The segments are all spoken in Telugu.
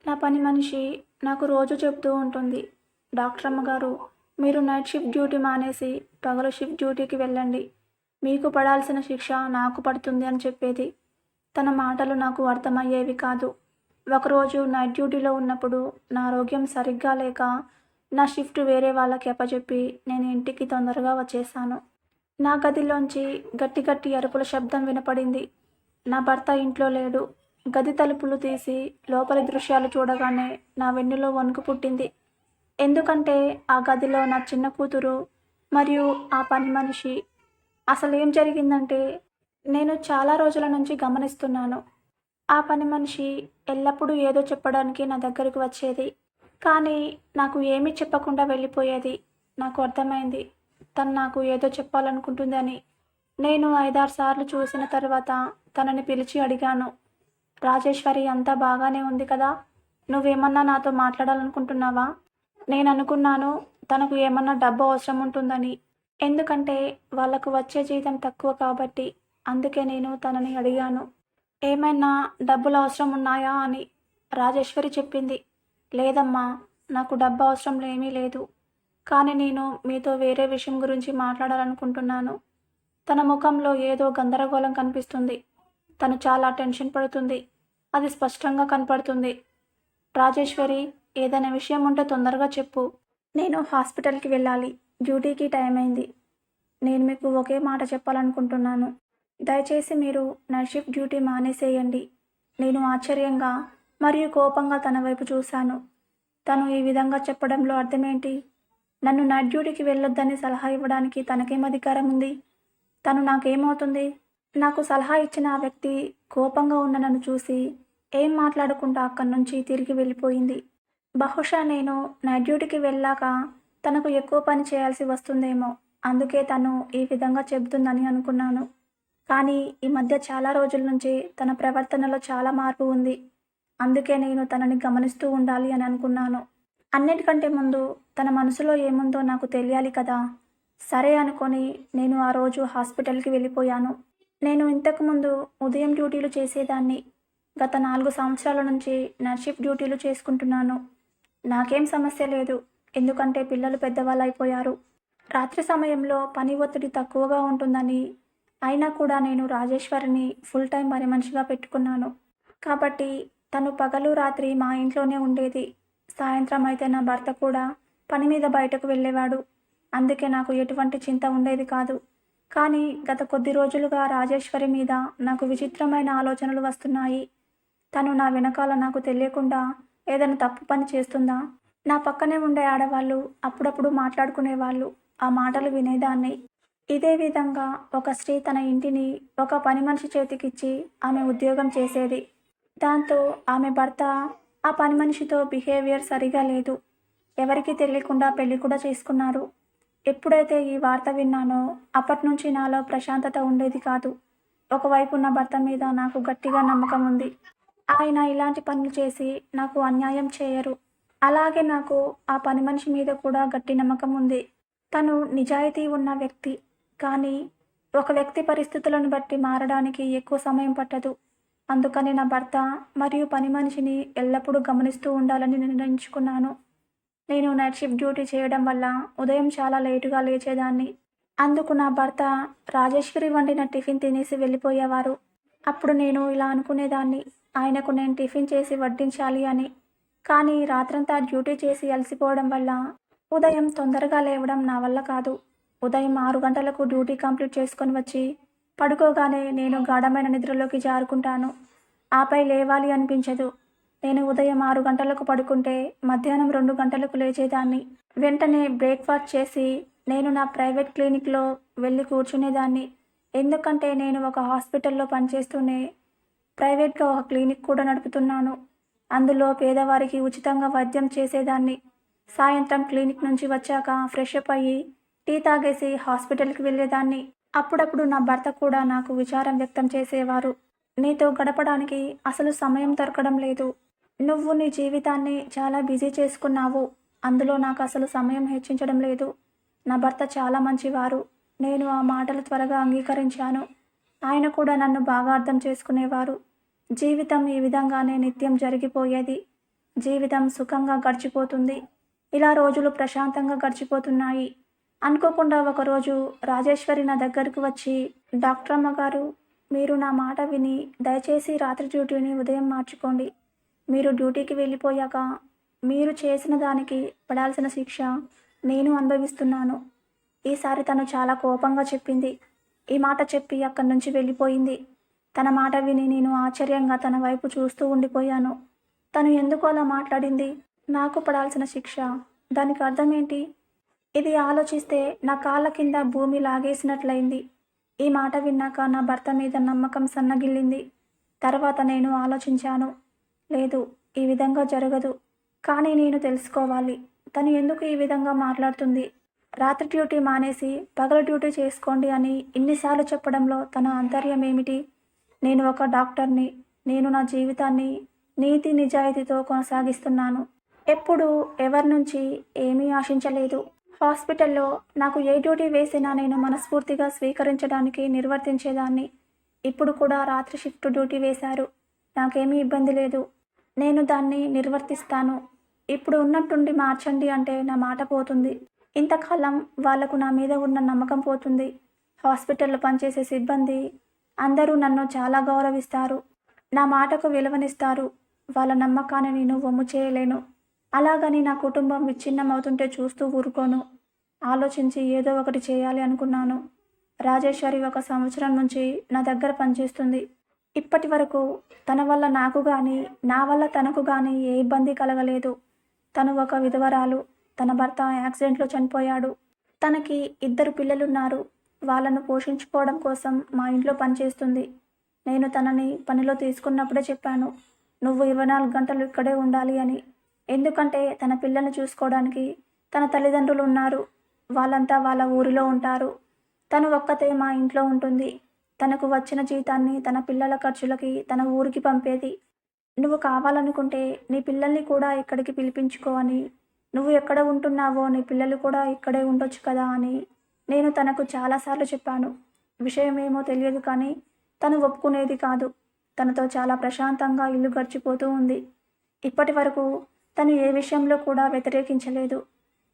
నా పని మనిషి నాకు రోజు చెప్తూ ఉంటుంది, డాక్టర్ అమ్మగారు, మీరు నైట్ షిఫ్ట్ డ్యూటీ మానేసి పగలు షిఫ్ట్ డ్యూటీకి వెళ్ళండి. మీకు పడాల్సిన శిక్ష నాకు పడుతుంది అని చెప్పేది. తన మాటలు నాకు అర్థమయ్యేవి కాదు. ఒకరోజు నైట్ డ్యూటీలో ఉన్నప్పుడు నా ఆరోగ్యం సరిగ్గా లేక నా షిఫ్ట్ వేరే వాళ్ళకి అప్పచెప్పి నేను ఇంటికి తొందరగా వచ్చేసాను. నా గదిలోంచి గట్టి గట్టి అరుపుల శబ్దం వినపడింది. నా భర్త ఇంట్లో లేడు. గది తలుపులు తీసి లోపలి దృశ్యాలు చూడగానే నా వెన్నులో వణుకు పుట్టింది. ఎందుకంటే ఆ గదిలో నా చిన్న కూతురు మరియు ఆ పని మనిషి. అసలేం జరిగిందంటే, నేను చాలా రోజుల నుంచి గమనిస్తున్నాను. ఆ పని మనిషి ఎల్లప్పుడూ ఏదో చెప్పడానికి నా దగ్గరకు వచ్చేది, కానీ నాకు ఏమీ చెప్పకుండా వెళ్ళిపోయేది. నాకు అర్థమైంది, తను నాకు ఏదో చెప్పాలనుకుంటుందని. నేను 5-6 సార్లు చూసిన తర్వాత తనని పిలిచి అడిగాను, రాజేశ్వరి, అంతా బాగానే ఉంది కదా, నువ్వేమన్నా నాతో మాట్లాడాలనుకుంటున్నావా? నేను అనుకున్నాను తనకు ఏమన్నా డబ్బు అవసరం ఉంటుందని. ఎందుకంటే వాళ్ళకు వచ్చే జీతం తక్కువ కాబట్టి. అందుకే నేను తనని అడిగాను, ఏమైనా డబ్బులు అవసరం ఉన్నాయా అని. రాజేశ్వరి చెప్పింది, లేదమ్మా, నాకు డబ్బు అవసరం ఏమీ లేదు, కానీ నేను మీతో వేరే విషయం గురించి మాట్లాడాలనుకుంటున్నాను. తన ముఖంలో ఏదో గందరగోళం కనిపిస్తుంది. తను చాలా టెన్షన్ పడుతుంది. అది స్పష్టంగా కనపడుతుంది. రాజేశ్వరి, ఏదైనా విషయం ఉంటే తొందరగా చెప్పు. నేను హాస్పిటల్కి వెళ్ళాలి. డ్యూటీకి టైం అయింది. నేను మీకు ఒకే మాట చెప్పాలనుకుంటున్నాను. దయచేసి మీరు నైట్ షిఫ్ట్ డ్యూటీ మానేసేయండి. నేను ఆశ్చర్యంగా మరియు కోపంగా తన వైపు చూశాను. తను ఈ విధంగా చెప్పడంలో అర్థమేంటి? నన్ను నైట్ డ్యూటీకి వెళ్ళొద్దని సలహా ఇవ్వడానికి తనకేం అధికారం ఉంది? తను నాకేమవుతుంది? నాకు సలహా ఇచ్చిన ఆ వ్యక్తి కోపంగా ఉన్న నన్ను చూసి ఏం మాట్లాడకుండా అక్కడి నుంచి తిరిగి వెళ్ళిపోయింది. బహుశా నేను నైట్ డ్యూటీకి వెళ్ళాక తనకు ఎక్కువ పని చేయాల్సి వస్తుందేమో, అందుకే తను ఈ విధంగా చెబుతుందని అనుకున్నాను. కానీ ఈ మధ్య చాలా రోజుల నుంచి తన ప్రవర్తనలో చాలా మార్పు ఉంది. అందుకే నేను తనని గమనిస్తూ ఉండాలి అని అనుకున్నాను. అన్నిటికంటే ముందు తన మనసులో ఏముందో నాకు తెలియాలి కదా. సరే అనుకొని నేను ఆ రోజు హాస్పిటల్కి వెళ్ళిపోయాను. నేను ఇంతకుముందు ఉదయం డ్యూటీలు చేసేదాన్ని. గత 4 సంవత్సరాల నుంచి నైట్ షిఫ్ట్ డ్యూటీలు చేసుకుంటున్నాను. నాకేం సమస్య లేదు, ఎందుకంటే పిల్లలు పెద్దవాళ్ళు అయిపోయారు. రాత్రి సమయంలో పని ఒత్తిడి తక్కువగా ఉంటుందని. అయినా కూడా నేను రాజేశ్వరిని ఫుల్ టైం పని మనిషిగా పెట్టుకున్నాను. కాబట్టి తను పగలు రాత్రి మా ఇంట్లోనే ఉండేది. సాయంత్రం అయితే నా భర్త కూడా పని మీద బయటకు వెళ్ళేవాడు. అందుకే నాకు ఎటువంటి చింత ఉండేది కాదు. కానీ గత కొద్ది రోజులుగా రాజేశ్వరి మీద నాకు విచిత్రమైన ఆలోచనలు వస్తున్నాయి. తను నా వెనకాల నాకు తెలియకుండా ఏదైనా తప్పు పని చేస్తుందా? నా పక్కనే ఉండే ఆడవాళ్ళు అప్పుడప్పుడు మాట్లాడుకునేవాళ్ళు. ఆ మాటలు వినేదాన్ని. ఇదే విధంగా ఒక స్త్రీ తన ఇంటిని ఒక పని మనిషి చేతికిచ్చి ఆమె ఉద్యోగం చేసేది. దాంతో ఆమె భర్త ఆ పని మనిషితో బిహేవియర్ సరిగా లేదు. ఎవరికీ తెలియకుండా పెళ్లి కూడా చేసుకున్నారు. ఎప్పుడైతే ఈ వార్త విన్నానో అప్పటి నుంచి నాలో ప్రశాంతత ఉండేది కాదు. ఒకవైపు నా భర్త మీద నాకు గట్టిగా నమ్మకం ఉంది. ఆయన ఇలాంటి పనులు చేసి నాకు అన్యాయం చేయరు. అలాగే నాకు ఆ పని మనిషి మీద కూడా గట్టి నమ్మకం ఉంది. తను నిజాయితీ ఉన్న వ్యక్తి. కానీ ఒక వ్యక్తి పరిస్థితులను బట్టి మారడానికి ఎక్కువ సమయం పట్టదు. అందుకని నా భర్త మరియు పని మనిషిని ఎల్లప్పుడూ గమనిస్తూ ఉండాలని నిర్ణయించుకున్నాను. నేను నైట్ షిఫ్ట్ డ్యూటీ చేయడం వల్ల ఉదయం చాలా లేటుగా లేచేదాన్ని. అందుకు నా భర్త రాజేశ్వరి వండిన టిఫిన్ తినేసి వెళ్ళిపోయేవారు. అప్పుడు నేను ఇలా అనుకునేదాన్ని, ఆయనకు నేను టిఫిన్ చేసి వడ్డించాలి అని. కానీ రాత్రంతా డ్యూటీ చేసి అలసిపోవడం వల్ల ఉదయం తొందరగా లేవడం నా వల్ల కాదు. ఉదయం 6 గంటలకు డ్యూటీ కంప్లీట్ చేసుకొని వచ్చి పడుకోగానే నేను గాఢమైన నిద్రలోకి జారుకుంటాను. ఆపై లేవాలి అనిపించదు. నేను ఉదయం 6 గంటలకు పడుకుంటే మధ్యాహ్నం 2 గంటలకు లేచేదాన్ని. వెంటనే బ్రేక్ఫాస్ట్ చేసి నేను నా ప్రైవేట్ క్లినిక్లో వెళ్ళి కూర్చునేదాన్ని. ఎందుకంటే నేను ఒక హాస్పిటల్లో పనిచేస్తూనే ప్రైవేట్గా ఒక క్లినిక్ కూడా నడుపుతున్నాను. అందులో పేదవారికి ఉచితంగా వైద్యం చేసేదాన్ని. సాయంత్రం క్లినిక్ నుంచి వచ్చాక ఫ్రెష్ అప్ అయ్యి టీ తాగేసి హాస్పిటల్కి వెళ్ళేదాన్ని. అప్పుడప్పుడు నా భర్త కూడా నాకు విచారం వ్యక్తం చేసేవారు, నీతో గడపడానికి అసలు సమయం దొరకడం లేదు. నువ్వు నీ జీవితాన్ని చాలా బిజీ చేసుకున్నావు. అందులో నాకు అసలు సమయం హెచ్చించడం లేదు. నా భర్త చాలా మంచివారు. నేను ఆ మాటలు త్వరగా అంగీకరించాను. ఆయన కూడా నన్ను బాగా అర్థం చేసుకునేవారు. జీవితం ఈ విధంగానే నిత్యం జరిగిపోయేది. జీవితం సుఖంగా గడిచిపోతుంది. ఇలా రోజులు ప్రశాంతంగా గడిచిపోతున్నాయి. అనుకోకుండా ఒకరోజు రాజేశ్వరి నా దగ్గరకు వచ్చి, డాక్టర్ అమ్మగారు, మీరు నా మాట విని దయచేసి రాత్రి డ్యూటీని ఉదయం మార్చుకోండి. మీరు డ్యూటీకి వెళ్ళిపోయాక మీరు చేసిన దానికి పడాల్సిన శిక్ష నేను అనుభవిస్తున్నాను. ఈసారి తను చాలా కోపంగా చెప్పింది. ఈ మాట చెప్పి అక్కడి నుంచి వెళ్ళిపోయింది. తన మాట విని నేను ఆశ్చర్యంగా తన వైపు చూస్తూ ఉండిపోయాను. తను ఎందుకు అలా మాట్లాడింది? నాకు పడాల్సిన శిక్ష, దానికి అర్థం ఏంటి? ఇది ఆలోచిస్తే నా కాళ్ళ కింద భూమి లాగేసినట్లయింది. ఈ మాట విన్నాక నా భర్త మీద నమ్మకం సన్నగిల్లింది. తర్వాత నేను ఆలోచించాను, లేదు, ఈ విధంగా జరగదు. కానీ నేను తెలుసుకోవాలి, తను ఎందుకు ఈ విధంగా మాట్లాడుతుంది. రాత్రి డ్యూటీ మానేసి పగలు డ్యూటీ చేసుకోండి అని ఇన్నిసార్లు చెప్పడంలో తన ఆంతర్యం ఏమిటి? నేను ఒక డాక్టర్ని. నేను నా జీవితాన్ని నీతి నిజాయితీతో కొనసాగిస్తున్నాను. ఎప్పుడూ ఎవరి నుంచి ఏమీ ఆశించలేదు. హాస్పిటల్లో నాకు ఏ డ్యూటీ వేసినా నేను మనస్ఫూర్తిగా స్వీకరించడానికి నిర్వర్తించేదాన్ని. ఇప్పుడు కూడా రాత్రి షిఫ్ట్ డ్యూటీ వేశారు. నాకేమీ ఇబ్బంది లేదు. నేను దాన్ని నిర్వర్తిస్తాను. ఇప్పుడు ఉన్నట్టుండి మార్చండి అంటే నా మాట పోతుంది. ఇంతకాలం వాళ్లకు నా మీద ఉన్న నమ్మకం పోతుంది. హాస్పిటల్లో పనిచేసే సిబ్బంది అందరూ నన్ను చాలా గౌరవిస్తారు. నా మాటకు విలువనిస్తారు. వాళ్ళ నమ్మకాన్ని నేను వమ్ము చేయలేను. అలాగని నా కుటుంబం విచ్ఛిన్నమవుతుంటే చూస్తూ ఊరుకోను. ఆలోచించి ఏదో ఒకటి చేయాలి అనుకున్నాను. రాజేశ్వరి 1 సంవత్సరం నుంచి నా దగ్గర పనిచేస్తుంది. ఇప్పటి వరకు తన వల్ల నాకు కానీ నా వల్ల తనకు కానీ ఏ ఇబ్బంది కలగలేదు. తను ఒక విధవరాలు. తన భర్త యాక్సిడెంట్లో చనిపోయాడు. తనకి 2 పిల్లలున్నారు. వాళ్ళను పోషించుకోవడం కోసం మా ఇంట్లో పనిచేస్తుంది. నేను తనని పనిలో తీసుకున్నప్పుడే చెప్పాను, నువ్వు 24 గంటలు ఇక్కడే ఉండాలి అని. ఎందుకంటే తన పిల్లల్ని చూసుకోవడానికి తన తల్లిదండ్రులు ఉన్నారు. వాళ్ళంతా వాళ్ళ ఊరిలో ఉంటారు. తను ఒక్కతే మా ఇంట్లో ఉంటుంది. తనకు వచ్చిన జీతాన్ని తన పిల్లల ఖర్చులకి తన ఊరికి పంపేది. నువ్వు కావాలనుకుంటే నీ పిల్లల్ని కూడా ఇక్కడికి పిలిపించుకో అని, నువ్వు ఎక్కడ ఉంటున్నావో నీ పిల్లలు కూడా ఇక్కడే ఉండొచ్చు కదా అని నేను తనకు చాలాసార్లు చెప్పాను. విషయమేమో తెలియదు కానీ తను ఒప్పుకునేది కాదు. తనతో చాలా ప్రశాంతంగా ఇల్లు గడిచిపోతూ ఉంది. ఇప్పటి వరకు తను ఏ విషయంలో కూడా వ్యతిరేకించలేదు.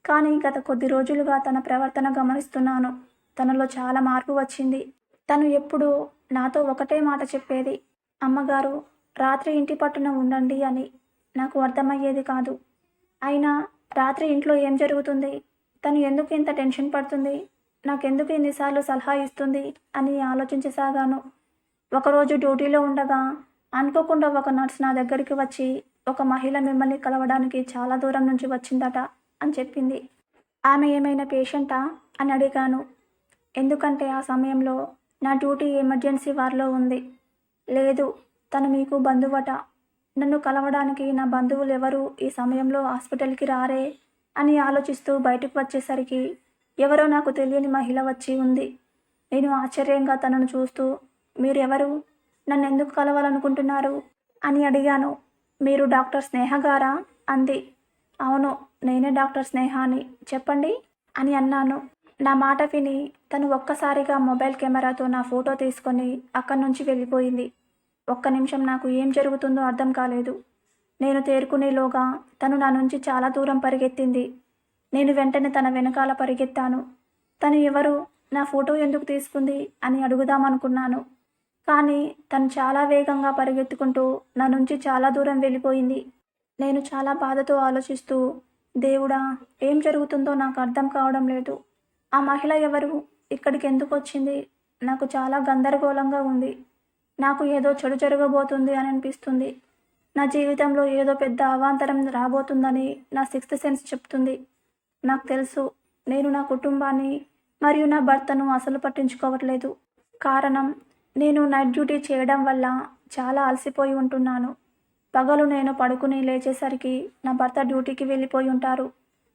కానీ గత కొద్ది రోజులుగా తన ప్రవర్తన గమనిస్తున్నాను. తనలో చాలా మార్పు వచ్చింది. తను ఎప్పుడూ నాతో ఒకటే మాట చెప్పేది, అమ్మగారు, రాత్రి ఇంటి పట్టున ఉండండి అని. నాకు అర్థమయ్యేది కాదు. అయినా రాత్రి ఇంట్లో ఏం జరుగుతుంది? తను ఎందుకు ఇంత టెన్షన్ పడుతుంది? నాకెందుకు ఎన్నిసార్లు సలహా ఇస్తుంది అని ఆలోచించసాగాను. ఒకరోజు డ్యూటీలో ఉండగా అనుకోకుండా ఒక నర్స్ నా దగ్గరికి వచ్చి, ఒక మహిళ మిమ్మల్ని కలవడానికి చాలా దూరం నుంచి వచ్చిందట అని చెప్పింది. ఆమె ఏమైనా పేషెంటా అని అడిగాను. ఎందుకంటే ఆ సమయంలో నా డ్యూటీ ఎమర్జెన్సీ వార్లో ఉంది. లేదు, తను మీకు బంధువట. నన్ను కలవడానికి నా బంధువులు ఎవరు ఈ సమయంలో హాస్పిటల్కి రారే అని ఆలోచిస్తూ బయటకు వచ్చేసరికి ఎవరో నాకు తెలియని మహిళ వచ్చి ఉంది. నేను ఆశ్చర్యంగా తనను చూస్తూ, మీరు ఎవరు? నన్ను ఎందుకు కలవాలనుకుంటున్నారు అని అడిగాను. మీరు డాక్టర్ స్నేహ గారా అంది. అవును, నేనే డాక్టర్ స్నేహాని, చెప్పండి అని అన్నాను. నా మాట విని తను ఒక్కసారిగా మొబైల్ కెమెరాతో నా ఫోటో తీసుకొని అక్కడి నుంచి వెళ్ళిపోయింది. ఒక్క నిమిషం నాకు ఏం జరుగుతుందో అర్థం కాలేదు. నేను తేరుకునేలోగా తను నా నుంచి చాలా దూరం పరిగెత్తింది. నేను వెంటనే తన వెనకాల పరిగెత్తాను. తను ఎవరు, నా ఫోటో ఎందుకు తీసుకుంది అని అడుగుదామనుకున్నాను. కానీ తను చాలా వేగంగా పరిగెత్తుకుంటూ నా నుంచి చాలా దూరం వెళ్ళిపోయింది. నేను చాలా బాధతో ఆలోచిస్తూ, దేవుడా, ఏం జరుగుతుందో నాకు అర్థం కావడం లేదు. ఆ మహిళ ఎవరు? ఇక్కడికి ఎందుకు వచ్చింది? నాకు చాలా గందరగోళంగా ఉంది. నాకు ఏదో చెడు జరగబోతుంది అని అనిపిస్తుంది. నా జీవితంలో ఏదో పెద్ద అవాంతరం రాబోతుందని నా 6th సెన్స్ చెప్తుంది. నాకు తెలుసు, నేను నా కుటుంబాన్ని మరియు నా భర్తను అసలు పట్టించుకోవట్లేదు. కారణం, నేను నైట్ డ్యూటీ చేయడం వల్ల చాలా అలసిపోయి ఉంటున్నాను. పగలు నేను పడుకుని లేచేసరికి నా భర్త డ్యూటీకి వెళ్ళిపోయి ఉంటారు.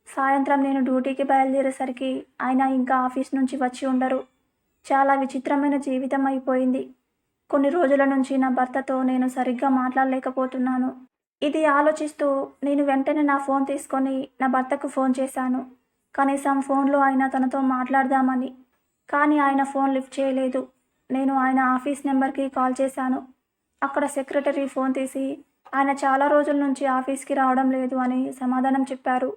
సాయంత్రం నేను డ్యూటీకి బయలుదేరేసరికి ఆయన ఇంకా ఆఫీస్ నుంచి వచ్చి ఉండరు. చాలా విచిత్రమైన జీవితం అయిపోయింది. కొన్ని రోజుల నుంచి నా భర్తతో నేను సరిగ్గా మాట్లాడలేకపోతున్నాను. ఇది ఆలోచిస్తూ నేను వెంటనే నా ఫోన్ తీసుకొని నా భర్తకు ఫోన్ చేశాను. కనీసం ఫోన్లో ఆయన తనతో మాట్లాడదామని. కానీ ఆయన ఫోన్ లిఫ్ట్ చేయలేదు. నేను ఆయన ఆఫీస్ నెంబర్కి కాల్ చేశాను. అక్కడ సెక్రటరీ ఫోన్ తీసి, ఆయన చాలా రోజుల నుంచి ఆఫీస్కి రావడం లేదు అని సమాధానం చెప్పారు.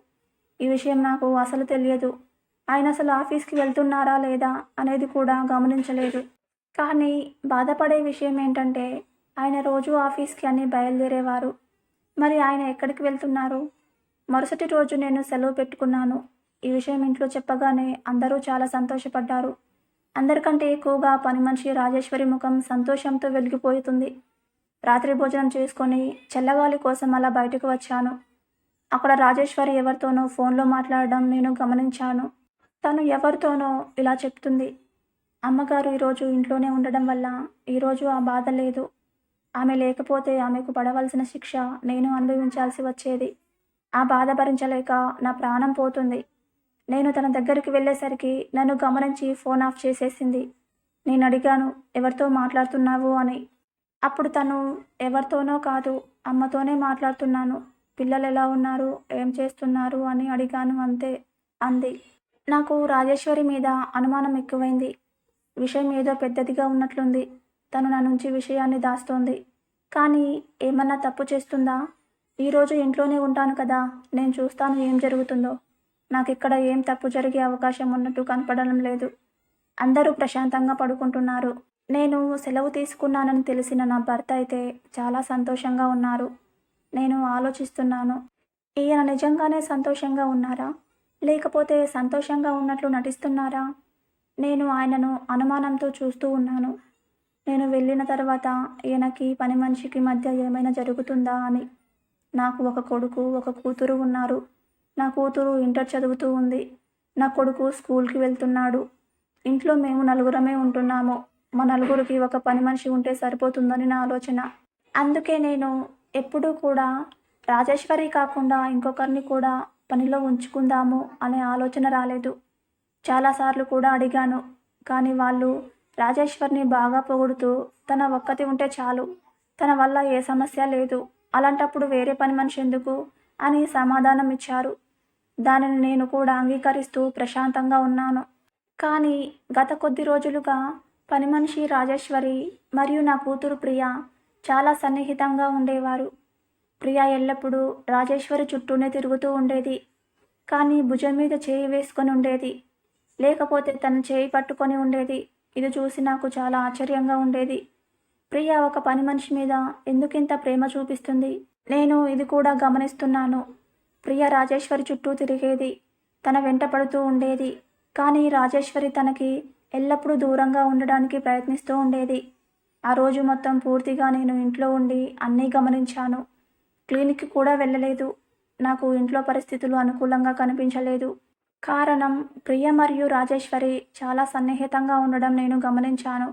ఈ విషయం నాకు అసలు తెలియదు. ఆయన అసలు ఆఫీస్కి వెళ్తున్నారా లేదా అనేది కూడా గమనించలేదు. కానీ బాధపడే విషయం ఏంటంటే ఆయన రోజు ఆఫీస్కి అని బయలుదేరేవారు. మరి ఆయన ఎక్కడికి వెళ్తున్నారు? మరుసటి రోజు నేను సెలవు పెట్టుకున్నాను. ఈ విషయం ఇంట్లో చెప్పగానే అందరూ చాలా సంతోషపడ్డారు. అందరికంటే ఎక్కువగా పని మనిషి రాజేశ్వరి ముఖం సంతోషంతో వెలిగిపోతుంది. రాత్రి భోజనం చేసుకొని చల్లగాలి కోసం అలా బయటకు వచ్చాను. అక్కడ రాజేశ్వరి ఎవరితోనో ఫోన్లో మాట్లాడడం నేను గమనించాను. తను ఎవరితోనో ఇలా చెప్తుంది, అమ్మగారు ఈరోజు ఇంట్లోనే ఉండడం వల్ల ఈరోజు ఆ బాధ లేదు. ఆమె లేకపోతే ఆమెకు పడవలసిన శిక్ష నేను అనుభవించాల్సి వచ్చేది. ఆ బాధ భరించలేక నా ప్రాణం పోతుంది. నేను తన దగ్గరికి వెళ్ళేసరికి నన్ను గమనించి ఫోన్ ఆఫ్ చేసేసింది. నేను అడిగాను, ఎవరితో మాట్లాడుతున్నావు అని. అప్పుడు తను, ఎవరితోనో కాదు, అమ్మతోనే మాట్లాడుతున్నాను. పిల్లలు ఎలా ఉన్నారు, ఏం చేస్తున్నారు అని అడిగాను అంతే అంది. నాకు రాజేశ్వరి మీద అనుమానం ఎక్కువైంది. విషయం ఏదో పెద్దదిగా ఉన్నట్లుంది. తను నా నుంచి విషయాన్ని దాస్తోంది. కానీ ఏమన్నా తప్పు చేస్తుందా? ఈరోజు ఇంట్లోనే ఉంటాను కదా, నేను చూస్తాను ఏం జరుగుతుందో. నాకు ఇక్కడ ఏం తప్పు జరిగే అవకాశం ఉన్నట్టు కనపడడం లేదు. అందరూ ప్రశాంతంగా పడుకుంటున్నారు. నేను సెలవు తీసుకున్నానని తెలిసిన నా భర్త అయితే చాలా సంతోషంగా ఉన్నారు. నేను ఆలోచిస్తున్నాను, ఈయన నిజంగానే సంతోషంగా ఉన్నారా, లేకపోతే సంతోషంగా ఉన్నట్లు నటిస్తున్నారా? నేను ఆయనను అనుమానంతో చూస్తూ ఉన్నాను. నేను వెళ్ళిన తర్వాత ఈయనకి పని మనిషికి మధ్య ఏమైనా జరుగుతుందా అని. నాకు ఒక కొడుకు, ఒక కూతురు ఉన్నారు. నా కూతురు ఇంటర్ చదువుతూ ఉంది. నా కొడుకు స్కూల్కి వెళ్తున్నాడు. ఇంట్లో మేము నలుగురమే ఉంటున్నాము. మా నలుగురికి ఒక పని మనిషి ఉంటే సరిపోతుందని నా ఆలోచన. అందుకే నేను ఎప్పుడూ కూడా రాజేశ్వరి కాకుండా ఇంకొకరిని కూడా పనిలో ఉంచుకుందాము అనే ఆలోచన రాలేదు. చాలాసార్లు కూడా అడిగాను. కానీ వాళ్ళు రాజేశ్వర్ని బాగా పొగుడుతూ తన ఒక్కతి ఉంటే చాలు, తన వల్ల ఏ సమస్య లేదు, అలాంటప్పుడు వేరే పని మనిషి ఎందుకు అని సమాధానం ఇచ్చారు. దానిని నేను కూడా అంగీకరిస్తూ ప్రశాంతంగా ఉన్నాను. కానీ గత కొద్ది రోజులుగా పని మనిషి రాజేశ్వరి మరియు నా కూతురు ప్రియ చాలా సన్నిహితంగా ఉండేవారు. ప్రియ ఎల్లప్పుడూ రాజేశ్వరి చుట్టూనే తిరుగుతూ ఉండేది. కానీ భుజం మీద చేయి వేసుకొని ఉండేది, లేకపోతే తన చేయి పట్టుకొని ఉండేది. ఇది చూసి నాకు చాలా ఆశ్చర్యంగా ఉండేది. ప్రియ ఒక పని మనిషి మీద ఎందుకింత ప్రేమ చూపిస్తుంది? నేను ఇది కూడా గమనిస్తున్నాను. ప్రియ రాజేశ్వరి చుట్టూ తిరిగేది, తన వెంట పడుతూ ఉండేది. కానీ రాజేశ్వరి తనకి ఎల్లప్పుడూ దూరంగా ఉండడానికి ప్రయత్నిస్తూ ఉండేది. ఆ రోజు మొత్తం పూర్తిగా నేను ఇంట్లో ఉండి అన్నీ గమనించాను. క్లినిక్కి కూడా వెళ్ళలేదు. నాకు ఇంట్లో పరిస్థితులు అనుకూలంగా కనిపించలేదు. కారణం ప్రియ మరియు రాజేశ్వరి చాలా సన్నిహితంగా ఉండడం నేను గమనించాను.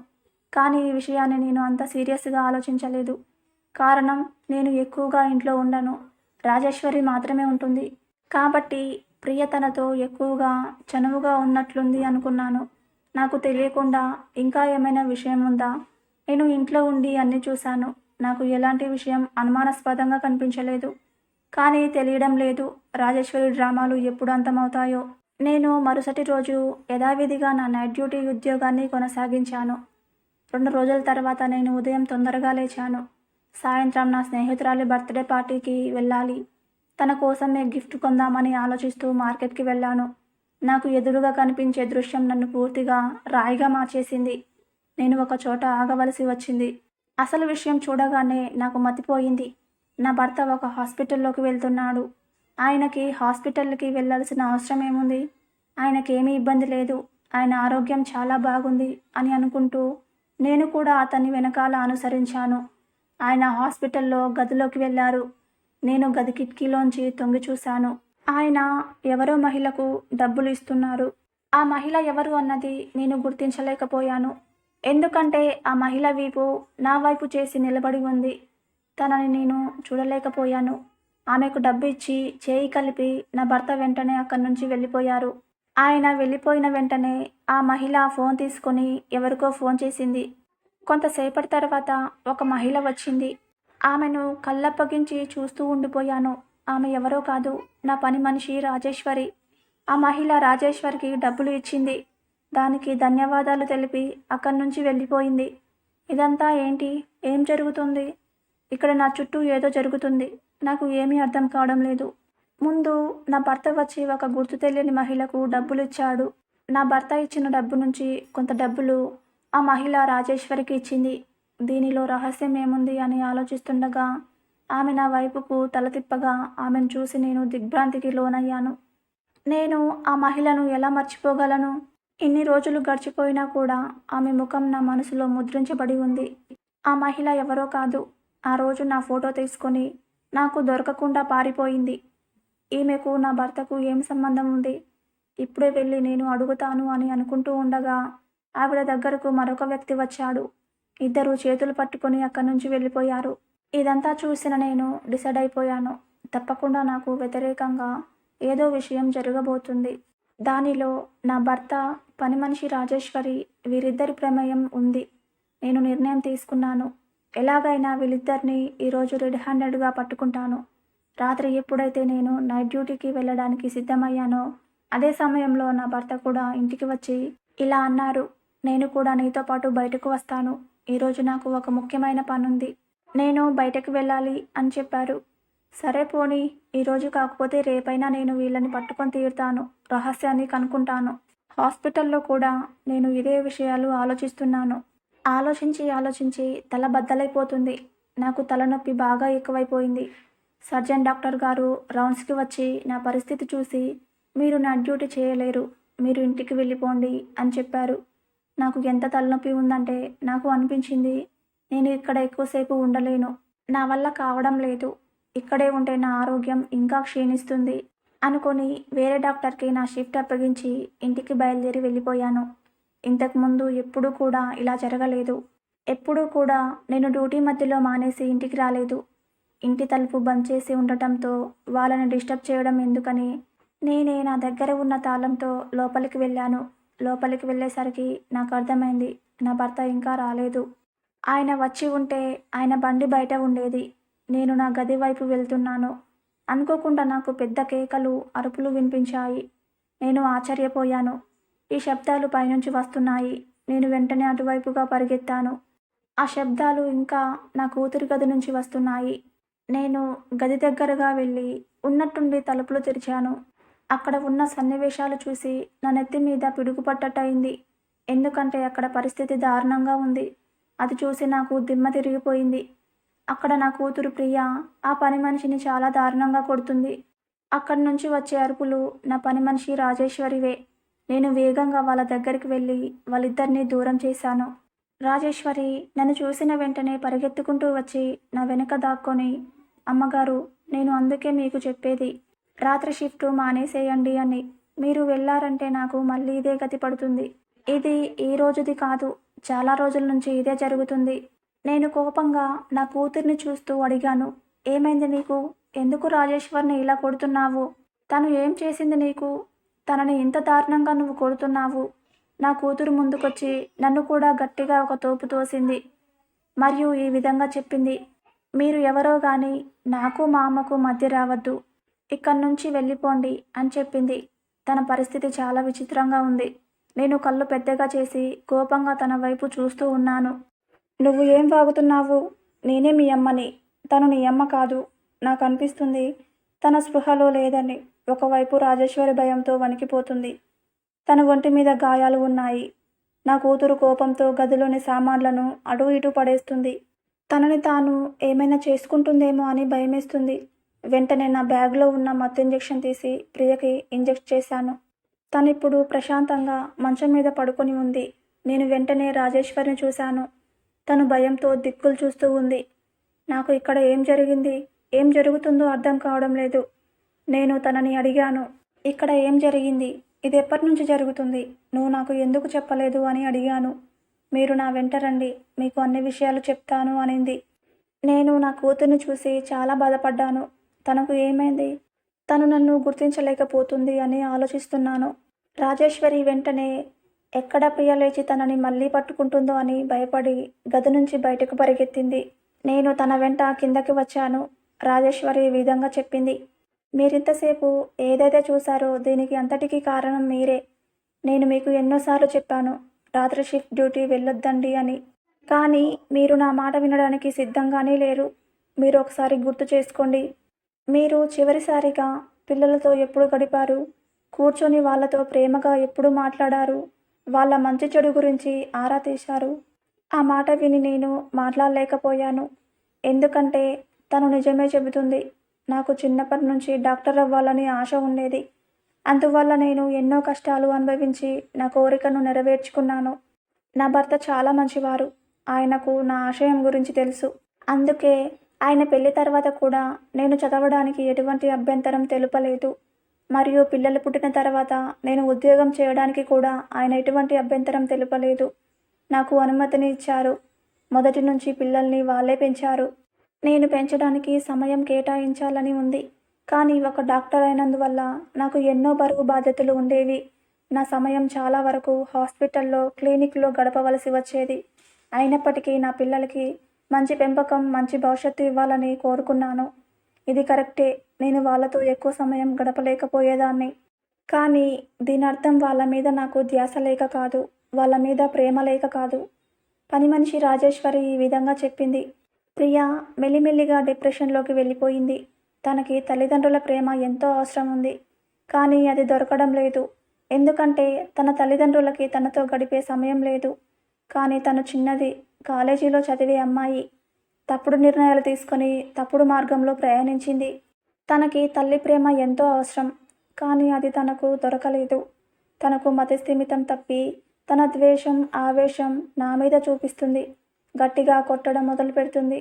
కానీ ఈ విషయాన్ని నేను అంత సీరియస్గా ఆలోచించలేదు. కారణం నేను ఎక్కువగా ఇంట్లో ఉండను, రాజేశ్వరి మాత్రమే ఉంటుంది. కాబట్టి ప్రియ తనతో ఎక్కువగా చనువుగా ఉన్నట్లుంది అనుకున్నాను. నాకు తెలియకుండా ఇంకా ఏమైనా విషయం ఉందా? నేను ఇంట్లో ఉండి అన్నీ చూశాను. నాకు ఎలాంటి విషయం అనుమానాస్పదంగా కనిపించలేదు. కానీ తెలియడం లేదు రాజేశ్వరి డ్రామాలు ఎప్పుడు అంతమవుతాయో. నేను మరుసటి రోజు యథావిధిగా నా నైట్ డ్యూటీ ఉద్యోగాన్ని కొనసాగించాను. 2 రోజుల తర్వాత నేను ఉదయం తొందరగా లేచాను. సాయంత్రం నా స్నేహితురాలి బర్త్డే పార్టీకి వెళ్ళాలి. తన కోసమే గిఫ్ట్ కొందామని ఆలోచిస్తూ మార్కెట్కి వెళ్ళాను. నాకు ఎదురుగా కనిపించే దృశ్యం నన్ను పూర్తిగా రాయిగా మార్చేసింది. నేను ఒక చోట ఆగవలసి వచ్చింది. అసలు విషయం చూడగానే నాకు మతిపోయింది. నా భర్త ఒక హాస్పిటల్లోకి వెళ్తున్నాడు. ఆయనకి హాస్పిటల్కి వెళ్ళాల్సిన అవసరం ఏముంది? ఆయనకేమీ ఇబ్బంది లేదు, ఆయన ఆరోగ్యం చాలా బాగుంది అని అనుకుంటూ నేను కూడా అతన్ని వెనకాల అనుసరించాను. ఆయన హాస్పిటల్లో గదిలోకి వెళ్ళారు. నేను గది కిటికీలోంచి తొంగి చూశాను. ఆయన ఎవరో మహిళకు డబ్బులు ఇస్తున్నారు. ఆ మహిళ ఎవరు అన్నది నేను గుర్తించలేకపోయాను. ఎందుకంటే ఆ మహిళ వీపు నా వైపు చేసి నిలబడి ఉంది. తనని నేను చూడలేకపోయాను. ఆమెకు డబ్బు ఇచ్చి చేయి కలిపి నా భర్త వెంటనే అక్కడి నుంచి వెళ్ళిపోయారు. ఆయన వెళ్ళిపోయిన వెంటనే ఆ మహిళ ఫోన్ తీసుకొని ఎవరికో ఫోన్ చేసింది. కొంతసేపటి తర్వాత ఒక మహిళ వచ్చింది. ఆమెను కళ్ళప్పగించి చూస్తూ ఉండిపోయాను. ఆమె ఎవరో కాదు, నా పని మనిషి రాజేశ్వరి. ఆ మహిళ రాజేశ్వరికి డబ్బులు ఇచ్చింది. దానికి ధన్యవాదాలు తెలిపి అక్కడి నుంచి వెళ్ళిపోయింది. ఇదంతా ఏంటి? ఏం జరుగుతుంది? ఇక్కడ నా చుట్టూ ఏదో జరుగుతుంది. నాకు ఏమీ అర్థం కావడం లేదు. ముందు నా భర్త వచ్చి ఒక గుర్తు తెలియని మహిళకు డబ్బులు ఇచ్చాడు. నా భర్త ఇచ్చిన డబ్బు నుంచి కొంత డబ్బులు ఆ మహిళ రాజేశ్వరికి ఇచ్చింది. దీనిలో రహస్యం ఏముంది అని ఆలోచిస్తుండగా ఆమె నా వైపుకు తల తిప్పగా ఆమెను చూసి నేను దిగ్భ్రాంతికి లోనయ్యాను. నేను ఆ మహిళను ఎలా మర్చిపోగలను? ఇన్ని రోజులు గడిచిపోయినా కూడా ఆమె ముఖం నా మనసులో ముద్రించబడి ఉంది. ఆ మహిళ ఎవరో కాదు. ఆ రోజు నా ఫోటో తీసుకొని నాకు దొరకకుండా పారిపోయింది. ఈమెకు నా భర్తకు ఏం సంబంధం ఉంది? ఇప్పుడే వెళ్ళి నేను అడుగుతాను అని అనుకుంటూ ఉండగా ఆవిడ దగ్గరకు మరొక వ్యక్తి వచ్చాడు. ఇద్దరు చేతులు పట్టుకొని అక్కడి నుంచి వెళ్ళిపోయారు. ఇదంతా చూసిన నేను డిసైడ్ అయిపోయాను. తప్పకుండా నాకు వ్యతిరేకంగా ఏదో విషయం జరగబోతుంది. దానిలో నా భర్త, పని మనిషి రాజేశ్వరి వీరిద్దరి ప్రమేయం ఉంది. నేను నిర్ణయం తీసుకున్నాను. ఎలాగైనా వీళ్ళిద్దరినీ ఈరోజు రెడ్ హ్యాండెడ్గా పట్టుకుంటాను. రాత్రి ఎప్పుడైతే నేను నైట్ డ్యూటీకి వెళ్ళడానికి సిద్ధమయ్యానో అదే సమయంలో నా భర్త కూడా ఇంటికి వచ్చి ఇలా అన్నారు, నేను కూడా నీతో పాటు బయటకు వస్తాను. ఈరోజు నాకు ఒక ముఖ్యమైన పనుంది. నేను బయటకు వెళ్ళాలి అని చెప్పారు. సరే పోనీ, ఈరోజు కాకపోతే రేపైనా నేను వీళ్ళని పట్టుకొని తీరుతాను. రహస్యాన్ని కనుక్కుంటాను. హాస్పిటల్లో కూడా నేను ఇదే విషయాలు ఆలోచిస్తున్నాను. ఆలోచించి తల బద్దలైపోతుంది. నాకు తలనొప్పి బాగా ఎక్కువైపోయింది. సర్జన్ డాక్టర్ గారు రౌండ్స్కి వచ్చి నా పరిస్థితి చూసి, మీరు నైట్ డ్యూటీ చేయలేరు, మీరు ఇంటికి వెళ్ళిపోండి అని చెప్పారు. నాకు ఎంత తలనొప్పి ఉందంటే నాకు అనిపించింది నేను ఇక్కడ ఎక్కువసేపు ఉండలేను. నా వల్ల కావడం లేదు. ఇక్కడే ఉంటే నా ఆరోగ్యం ఇంకా క్షీణిస్తుంది అనుకొని వేరే డాక్టర్కి నా షిఫ్ట్ అప్పగించి ఇంటికి బయలుదేరి వెళ్ళిపోయాను. ఇంతకుముందు ఎప్పుడూ కూడా ఇలా జరగలేదు. ఎప్పుడూ కూడా నేను డ్యూటీ మధ్యలో మానేసి ఇంటికి రాలేదు. ఇంటి తలుపు బంద్ చేసి ఉండటంతో వాళ్ళని డిస్టర్బ్ చేయడం ఎందుకని నేనే నా దగ్గర ఉన్న తాళంతో లోపలికి వెళ్ళాను. లోపలికి వెళ్ళేసరికి నాకు అర్థమైంది నా భర్త ఇంకా రాలేదు. ఆయన వచ్చి ఉంటే ఆయన బండి బయట ఉండేది. నేను నా గది వైపు వెళ్తున్నాను. అనుకోకుండా నాకు పెద్ద కేకలు, అరుపులు వినిపించాయి. నేను ఆశ్చర్యపోయాను. ఈ శబ్దాలు పైనుంచి వస్తున్నాయి. నేను వెంటనే అటువైపుగా పరిగెత్తాను. ఆ శబ్దాలు ఇంకా నా కూతురి గది నుంచి వస్తున్నాయి. నేను గది దగ్గరగా వెళ్ళి ఉన్నట్టుండి తలుపులు తెరిచాను. అక్కడ ఉన్న సన్నివేశాలు చూసి నా నెత్తి మీద పిడుగుపట్టట్టయింది. ఎందుకంటే అక్కడ పరిస్థితి దారుణంగా ఉంది. అది చూసి నాకు దిమ్మ తిరిగిపోయింది. అక్కడ నా కూతురు ప్రియ ఆ పని మనిషిని చాలా దారుణంగా కొడుతుంది. అక్కడి నుంచి వచ్చే అరుపులు నా పని మనిషి రాజేశ్వరివే. నేను వేగంగా వాళ్ళ దగ్గరికి వెళ్ళి వాళ్ళిద్దరినీ దూరం చేశాను. రాజేశ్వరి నన్ను చూసిన వెంటనే పరిగెత్తుకుంటూ వచ్చి నా వెనుక దాక్కొని, అమ్మగారు, నేను అందుకే మీకు చెప్పేది రాత్రి షిఫ్ట్ మానేసేయండి అని. మీరు వెళ్ళారంటే నాకు మళ్ళీ ఇదే గతి పడుతుంది. ఇది ఈ రోజుది కాదు, చాలా రోజుల నుంచి ఇదే జరుగుతుంది. నేను కోపంగా నా కూతుర్ని చూస్తూ అడిగాను, ఏమైంది నీకు? ఎందుకు రాజేశ్వర్ని ఇలా కొడుతున్నావు? తను ఏం చేసింది నీకు? తనని ఇంత దారుణంగా నువ్వు కొడుతున్నావు? నా కూతురు ముందుకొచ్చి నన్ను కూడా గట్టిగా ఒక తోపు తోసింది. మరియు ఈ విధంగా చెప్పింది, మీరు ఎవరో కానీ నాకు మా అమ్మకు మధ్య రావద్దు, ఇక్కడి నుంచి వెళ్ళిపోండి అని చెప్పింది. తన పరిస్థితి చాలా విచిత్రంగా ఉంది. నేను కళ్ళు పెద్దగా చేసి కోపంగా తన వైపు చూస్తూ ఉన్నాను. నువ్వు ఏం వాగుతున్నావు? నేనే మీ అమ్మని. తను నీ అమ్మ కాదు. నాకు అనిపిస్తుంది తన స్పృహలో లేదని. ఒకవైపు రాజేశ్వరి భయంతో వణికిపోతుంది. తన ఒంటి మీద గాయాలు ఉన్నాయి. నా కూతురు కోపంతో గదిలోని సామాన్లను అటు ఇటు పడేస్తుంది. తనని తాను ఏమైనా చేసుకుంటుందేమో అని భయమేస్తుంది. వెంటనే నా బ్యాగ్లో ఉన్న మత్తు ఇంజెక్షన్ తీసి ప్రియకి ఇంజెక్ట్ చేశాను. తనిప్పుడు ప్రశాంతంగా మంచం మీద పడుకొని ఉంది. నేను వెంటనే రాజేశ్వరిని చూశాను. తను భయంతో దిక్కులు చూస్తూ ఉంది. నాకు ఇక్కడ ఏం జరిగింది, ఏం జరుగుతుందో అర్థం కావడం లేదు. నేను తనని అడిగాను, ఇక్కడ ఏం జరిగింది? ఇది ఎప్పటి నుంచి జరుగుతుంది? నువ్వు నాకు ఎందుకు చెప్పలేదు అని అడిగాను. మీరు నా వెంట రండి, మీకు అన్ని విషయాలు చెప్తాను అనింది. నేను నా కూతుర్ని చూసి చాలా బాధపడ్డాను. తనకు ఏమైంది? తను నన్ను గుర్తించలేకపోతుంది అని ఆలోచిస్తున్నాను. రాజేశ్వరి వెంటనే ఎక్కడ ప్రియ లేచి తనని మళ్ళీ పట్టుకుంటుందో అని భయపడి గది నుంచి బయటకు పరిగెత్తింది. నేను తన వెంట కిందకి వచ్చాను. రాజేశ్వరి ఈ విధంగా చెప్పింది, మీరింతసేపు ఏదైతే చూశారో దీనికి అంతటికీ కారణం మీరే. నేను మీకు ఎన్నోసార్లు చెప్పాను రాత్రి షిఫ్ట్ డ్యూటీ వెళ్ళొద్దండి అని. కానీ మీరు నా మాట వినడానికి సిద్ధంగానే లేరు. మీరు ఒకసారి గుర్తు చేసుకోండి. మీరు చివరిసారిగా పిల్లలతో ఎప్పుడు గడిపారు? కూర్చొని వాళ్ళతో ప్రేమగా ఎప్పుడు మాట్లాడారు? వాళ్ళ మంచి చెడు గురించి ఆరా తీశారు. ఆ మాట విని నేను మాట్లాడలేకపోయాను. ఎందుకంటే తను నిజమే చెబుతుంది. నాకు చిన్నప్పటి నుంచి డాక్టర్ అవ్వాలని ఆశ ఉండేది. అందువల్ల నేను ఎన్నో కష్టాలు అనుభవించి నా కోరికను నెరవేర్చుకున్నాను. నా భర్త చాలా మంచివారు. ఆయనకు నా ఆశయం గురించి తెలుసు. అందుకే ఆయన పెళ్లి తర్వాత కూడా నేను చదవడానికి ఎటువంటి అభ్యంతరం తెలుపలేదు. మరియు పిల్లలు పుట్టిన తర్వాత నేను ఉద్యోగం చేయడానికి కూడా ఆయన ఎటువంటి అభ్యంతరం తెలుపలేదు. నాకు అనుమతిని ఇచ్చారు. మొదటి నుంచి పిల్లల్ని వాళ్ళే పెంచారు. నేను పెంచడానికి సమయం కేటాయించాలని ఉంది. కానీ ఒక డాక్టర్ అయినందువల్ల నాకు ఎన్నో బరువు బాధ్యతలు ఉండేవి. నా సమయం చాలా వరకు హాస్పిటల్లో, క్లినిక్లో గడపవలసి వచ్చేది. అయినప్పటికీ నా పిల్లలకి మంచి పెంపకం, మంచి భవిష్యత్తు ఇవ్వాలని కోరుకున్నాను. ఇది కరెక్టే. నేను వాళ్ళతో ఎక్కువ సమయం గడపలేకపోయేదాన్ని. కానీ దీని అర్థం వాళ్ళ మీద నాకు ధ్యాస లేక కాదు. వాళ్ళ మీద ప్రేమ లేక కాదు. పని మనిషి రాజేశ్వరి ఈ విధంగా చెప్పింది. ప్రియ మెల్లిమెల్లిగా డిప్రెషన్లోకి వెళ్ళిపోయింది. తనకి తల్లిదండ్రుల ప్రేమ ఎంతో అవసరం ఉంది. కానీ అది దొరకడం లేదు. ఎందుకంటే తన తల్లిదండ్రులకి తనతో గడిపే సమయం లేదు. కానీ తను చిన్నది, కాలేజీలో చదివే అమ్మాయి. తప్పుడు నిర్ణయాలు తీసుకొని తప్పుడు మార్గంలో ప్రయాణించింది. తనకి తల్లి ప్రేమ ఎంతో అవసరం. కానీ అది తనకు దొరకలేదు. తనకు మతిస్థిమితం తప్పి తన ద్వేషం, ఆవేశం నా మీద చూపిస్తుంది. గట్టిగా కొట్టడం మొదలు పెడుతుంది.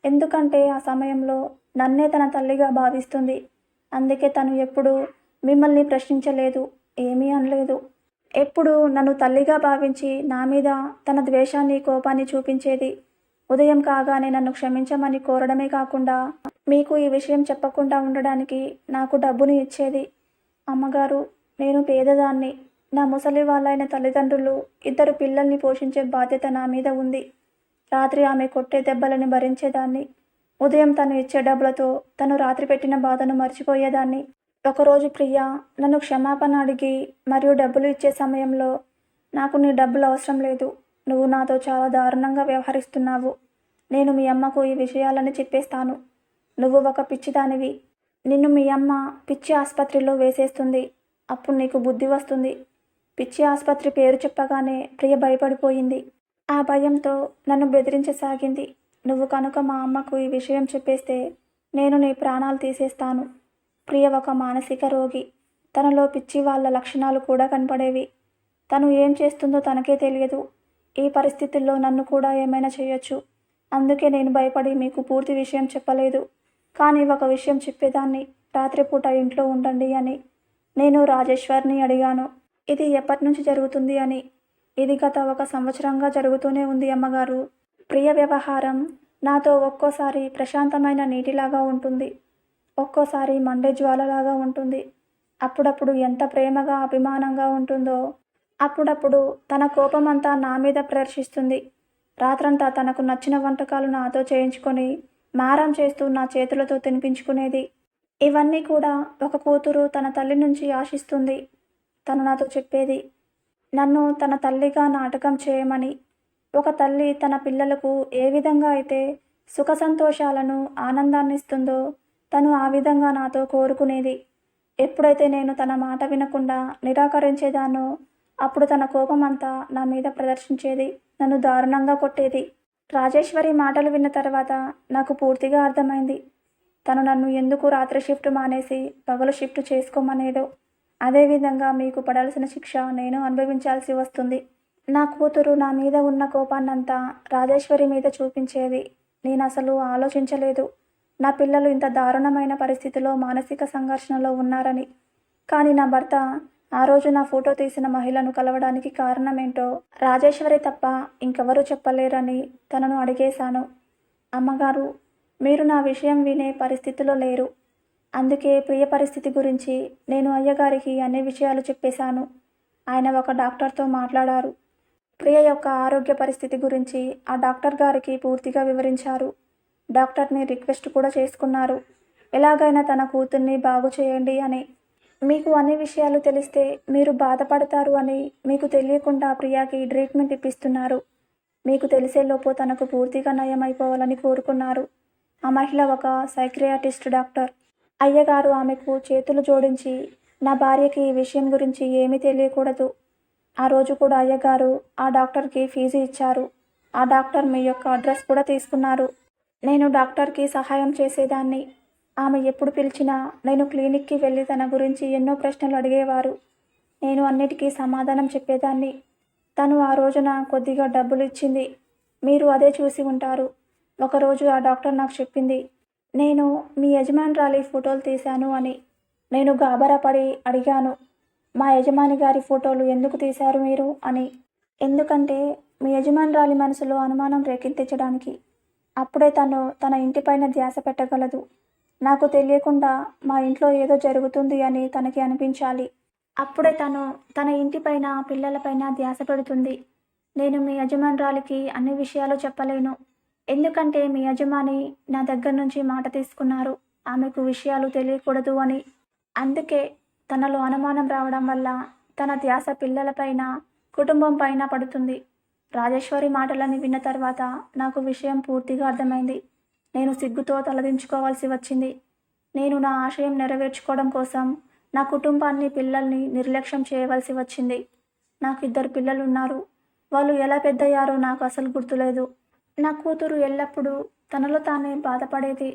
ఎందుకంటే ఆ సమయంలో నన్నే తన తల్లిగా భావిస్తుంది. అందుకే తను ఎప్పుడూ మిమ్మల్ని ప్రశ్నించలేదు, ఏమీ అనలేదు. ఎప్పుడు నన్ను తల్లిగా భావించి నా మీద తన ద్వేషాన్ని, కోపాన్ని చూపించేది. ఉదయం కాగానే నన్ను క్షమించమని కోరడమే కాకుండా మీకు ఈ విషయం చెప్పకుండా ఉండడానికి నాకు డబ్బుని ఇచ్చేది. అమ్మగారు, నేను పేదదాన్ని. నా ముసలి వాళ్ళైన తల్లిదండ్రులు, 2 పిల్లల్ని పోషించే బాధ్యత నా మీద ఉంది. రాత్రి ఆమె కొట్టే దెబ్బలని భరించేదాన్ని. ఉదయం తను ఇచ్చే డబ్బులతో తను రాత్రి పెట్టిన బాధను మర్చిపోయేదాన్ని. ఒకరోజు ప్రియ నన్ను క్షమాపణ అడిగి మరియు డబ్బులు ఇచ్చే సమయంలో, నాకు నీ డబ్బులు అవసరం లేదు. నువ్వు నాతో చాలా దారుణంగా వ్యవహరిస్తున్నావు. నేను మీ అమ్మకు ఈ విషయాలని చెప్పేస్తాను. నువ్వు ఒక పిచ్చిదానివి. నిన్ను మీ అమ్మ పిచ్చి ఆసుపత్రిలో వేసేస్తుంది. అప్పుడు నీకు బుద్ధి వస్తుంది. పిచ్చి ఆసుపత్రి పేరు చెప్పగానే ప్రియ భయపడిపోయింది. ఆ భయంతో నన్ను బెదిరించసాగింది. నువ్వు కనుక మా అమ్మకు ఈ విషయం చెప్పేస్తే నేను నీ ప్రాణాలు తీసేస్తాను. ప్రియ ఒక మానసిక రోగి. తనలో పిచ్చి వాళ్ళ లక్షణాలు కూడా కనపడేవి. తను ఏం చేస్తుందో తనకే తెలియదు. ఈ పరిస్థితుల్లో నన్ను కూడా ఏమైనా చేయొచ్చు. అందుకే నేను భయపడి మీకు పూర్తి విషయం చెప్పలేదు. కానీ ఒక విషయం చెప్పేదాన్ని, రాత్రిపూట ఇంట్లో ఉండండి అని. నేను రాజేశ్వర్ని అడిగాను, ఇది ఎప్పటి నుంచి జరుగుతుంది అని. ఇది గత 1 సంవత్సరంగా జరుగుతూనే ఉంది అమ్మగారు. ప్రియ వ్యవహారం నాతో ఒక్కోసారి ప్రశాంతమైన నీటిలాగా ఉంటుంది, ఒక్కోసారి మండే జ్వాలలాగా ఉంటుంది. అప్పుడప్పుడు ఎంత ప్రేమగా, అభిమానంగా ఉంటుందో. అప్పుడప్పుడు తన కోపమంతా నా మీద ప్రదర్శిస్తుంది. రాత్రంతా తనకు నచ్చిన వంటకాలు నాతో చేయించుకొని మారం చేస్తూ నా చేతులతో తినిపించుకునేది. ఇవన్నీ కూడా ఒక కూతురు తన తల్లి నుంచి ఆశిస్తుంది. తను నాతో చెప్పేది, నన్ను తన తల్లిగా నాటకం చేయమని. ఒక తల్లి తన పిల్లలకు ఏ విధంగా అయితే సుఖ సంతోషాలను, ఆనందాన్ని ఇస్తుందో తను ఆ విధంగా నాతో కోరుకునేది. ఎప్పుడైతే నేను తన మాట వినకుండా నిరాకరించేదానో అప్పుడు తన కోపమంతా నా మీద ప్రదర్శించేది. నన్ను దారుణంగా కొట్టేది. రాజేశ్వరి మాటలు విన్న తర్వాత నాకు పూర్తిగా అర్థమైంది. తను నన్ను ఎందుకు రాత్రి షిఫ్ట్ మానేసి పగలు షిఫ్ట్ చేసుకోమనేదో. అదేవిధంగా మీకు పడాల్సిన శిక్ష నేను అనుభవించాల్సి వస్తుంది. నా కూతురు నా మీద ఉన్న కోపాన్నంతా రాజేశ్వరి మీద చూపించేది. నేను అసలు ఆలోచించలేదు నా పిల్లలు ఇంత దారుణమైన పరిస్థితిలో మానసిక సంఘర్షణలో ఉన్నారని. కానీ నా భర్త ఆ రోజు నా ఫోటో తీసిన మహిళను కలవడానికి కారణమేంటో రాజేశ్వరి తప్ప ఇంకెవరూ చెప్పలేరని తనను అడిగేశాను. అమ్మగారు, మీరు నా విషయం వినే పరిస్థితిలో లేరు. అందుకే ప్రియ పరిస్థితి గురించి నేను అయ్యగారికి అన్ని విషయాలు చెప్పేశాను. ఆయన ఒక డాక్టర్తో మాట్లాడారు. ప్రియ యొక్క ఆరోగ్య పరిస్థితి గురించి ఆ డాక్టర్ గారికి పూర్తిగా వివరించారు. డాక్టర్ని రిక్వెస్ట్ కూడా చేసుకున్నారు, ఎలాగైనా తన కూతుర్ని బాగు చేయండి అని. మీకు అన్ని విషయాలు తెలిస్తే మీరు బాధపడతారు అని మీకు తెలియకుండా ప్రియాకి ట్రీట్మెంట్ ఇప్పిస్తున్నారు. మీకు తెలిసేలోపు తనకు పూర్తిగా నయం అయిపోవాలని కోరుకున్నారు. ఆ మహిళ ఒక సైక్రియాటిస్ట్ డాక్టర్. అయ్యగారు ఆమెకు చేతులు జోడించి, నా భార్యకి ఈ విషయం గురించి ఏమీ తెలియకూడదు. ఆ రోజు కూడా అయ్యగారు ఆ డాక్టర్కి ఫీజు ఇచ్చారు. ఆ డాక్టర్ మీ యొక్క అడ్రస్ కూడా తీసుకున్నారు. నేను డాక్టర్కి సహాయం చేసేదాన్ని. ఆమె ఎప్పుడు పిలిచినా నేను క్లినిక్కి వెళ్ళి తన గురించి ఎన్నో ప్రశ్నలు అడిగేవారు. నేను అన్నిటికీ సమాధానం చెప్పేదాన్ని. తను ఆ రోజున కొద్దిగా డబ్బులు ఇచ్చింది. మీరు అదే చూసి ఉంటారు. ఒకరోజు ఆ డాక్టర్ నాకు చెప్పింది, నేను మీ యజమానురాలి ఫోటోలు తీశాను అని. నేను గాబరాపడి అడిగాను, మా యజమాని గారి ఫోటోలు ఎందుకు తీశారు మీరు అని. ఎందుకంటే మీ యజమానురాలి మనసులో అనుమానం రేకెత్తించడానికి. అప్పుడే తను తన ఇంటిపైన ధ్యాస పెట్టగలదు. నాకు తెలియకుండా మా ఇంట్లో ఏదో జరుగుతుంది అని తనకి అనిపించాలి. అప్పుడే తను తన ఇంటిపైన పిల్లలపైన ధ్యాస పెడుతుంది. నేను మీ యజమానురాలికి అన్ని విషయాలు చెప్పలేను. ఎందుకంటే మీ యజమాని నా దగ్గర నుంచి మాట తీసుకున్నారు, ఆమెకు విషయాలు తెలియకూడదు అని. అందుకే తనలో అనుమానం రావడం వల్ల తన ధ్యాస పిల్లలపైన, కుటుంబం పైన పడుతుంది. రాజేశ్వరి మాటలని విన్న తర్వాత నాకు విషయం పూర్తిగా అర్థమైంది. నేను సిగ్గుతో తలదించుకోవాల్సి వచ్చింది. నేను నా ఆశయం నెరవేర్చుకోవడం కోసం నా కుటుంబాన్ని, పిల్లల్ని నిర్లక్ష్యం చేయవలసి వచ్చింది. నాకు 2 పిల్లలున్నారు. వాళ్ళు ఎలా పెద్దయ్యారో నాకు అసలు గుర్తులేదు. నా కూతురు ఎల్లప్పుడూ తనలో తానే బాధపడేది.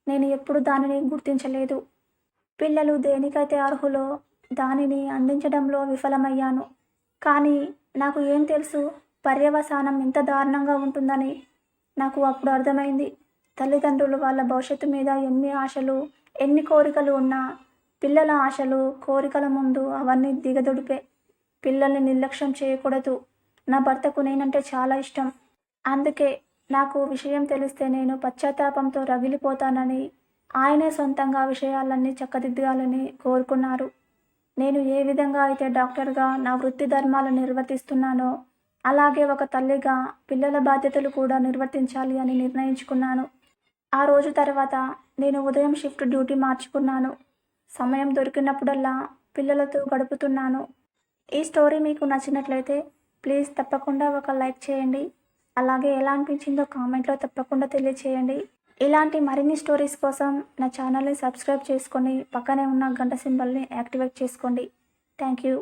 నేను ఎప్పుడు దానిని గుర్తించలేదు. పిల్లలు దేనికైతే అర్హులో దానిని అందించడంలో విఫలమయ్యాను. కానీ నాకు ఏం తెలుసు పర్యవసానం ఇంత దారుణంగా ఉంటుందని. నాకు అప్పుడు అర్థమైంది. తల్లిదండ్రులు వాళ్ళ భవిష్యత్తు మీద ఎన్ని ఆశలు, ఎన్ని కోరికలు ఉన్నా పిల్లల ఆశలు, కోరికల ముందు అవన్నీ దిగదుడిపే. పిల్లల్ని నిర్లక్ష్యం చేయకూడదు. నా భర్తకు నేనంటే చాలా ఇష్టం. అందుకే నాకు విషయం తెలిస్తే నేను పశ్చాత్తాపంతో రగిలిపోతానని ఆయనే సొంతంగా విషయాలన్నీ చక్కదిద్దాలని కోరుకున్నారు. నేను ఏ విధంగా అయితే డాక్టర్గా నా వృత్తి ధర్మాలను నిర్వర్తిస్తున్నానో అలాగే ఒక తల్లిగా పిల్లల బాధ్యతలు కూడా నిర్వర్తించాలి అని నిర్ణయించుకున్నాను. ఆ రోజు తర్వాత నేను ఉదయం షిఫ్ట్ డ్యూటీ మార్చుకున్నాను. సమయం దొరికినప్పుడల్లా పిల్లలతో గడుపుతున్నాను. ఈ స్టోరీ మీకు నచ్చినట్లయితే ప్లీజ్ తప్పకుండా ఒక లైక్ చేయండి. అలాగే ఎలా అనిపించిందో కామెంట్లో తప్పకుండా తెలియచేయండి. ఇలాంటి మరిన్ని స్టోరీస్ కోసం నా ఛానల్ని సబ్స్క్రైబ్ చేసుకొని పక్కనే ఉన్న గంట సింబల్ని యాక్టివేట్ చేసుకోండి. Thank you.